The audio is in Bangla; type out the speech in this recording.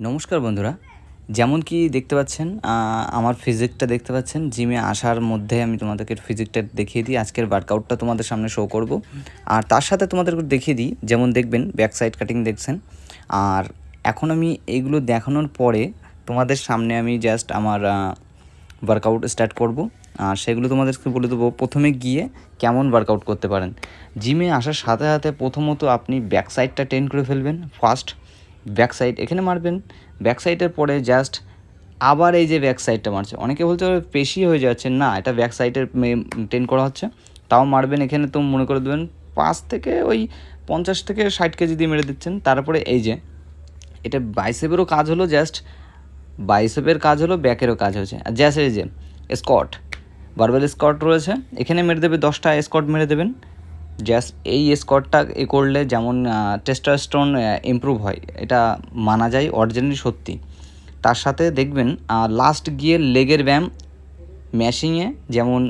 নমস্কার বন্ধুরা, যেমন কি দেখতে পাচ্ছেন আমার ফিজিকটা দেখতে পাচ্ছেন। জিমে আসার মধ্যে আমি তোমাদেরকে ফিজিকটা দেখিয়ে দিই, আজকের ওয়ার্কআউটটা তোমাদের সামনে শো করব। আর তার সাথে তোমাদেরকে দেখিয়ে দিই, যেমন দেখবেন ব্যাক সাইড কাটিং দেখছেন। আর এখন আমি এইগুলো দেখানোর পরে তোমাদের সামনে আমি জাস্ট আমার ওয়ার্কআউট স্টার্ট করব। আর সেগুলো তোমাদেরকে বলে দেবো প্রথমে গিয়ে কেমন ওয়ার্কআউট করতে পারেন। জিমে আসার সাথে সাথে প্রথমত আপনি ব্যাক সাইডটা টেন করে ফেলবেন। ফার্স্ট ব্যাক সাইড এখানে মারবেন, ব্যাক সাইডের পরে জাস্ট আবার এই যে ব্যাক সাইডটা মারছে, অনেকে বলতে পারে পেশি হয়ে যাচ্ছে, না, এটা ব্যাক সাইডের টেন করা হচ্ছে। তাও মারবেন, এখানে তো মনে করে দেবেন 5 থেকে ওই 50 থেকে 60 কেজি দিয়ে মেরে দিচ্ছেন। তারপরে এই যে এটা বাইসেপেরও কাজ হলো, জাস্ট বাইসেপের কাজ হলো, ব্যাকেরও কাজ হচ্ছে। আর জাস্ট এই যে স্কট, বারবেল স্কট রয়েছে, এখানে মেরে দেবে 10টা স্কট মেরে দেবেন। জাস্ট এই স্কটটা করলে যেমন টেস্টোস্টেরন ইমপ্রুভ হয়, এটা মানা যায়, অরিজিনালি সত্যি। তার সাথে দেখবেন লাস্ট গিয়ে লেগের ব্যায়াম ম্যাশিংয়ে যেমন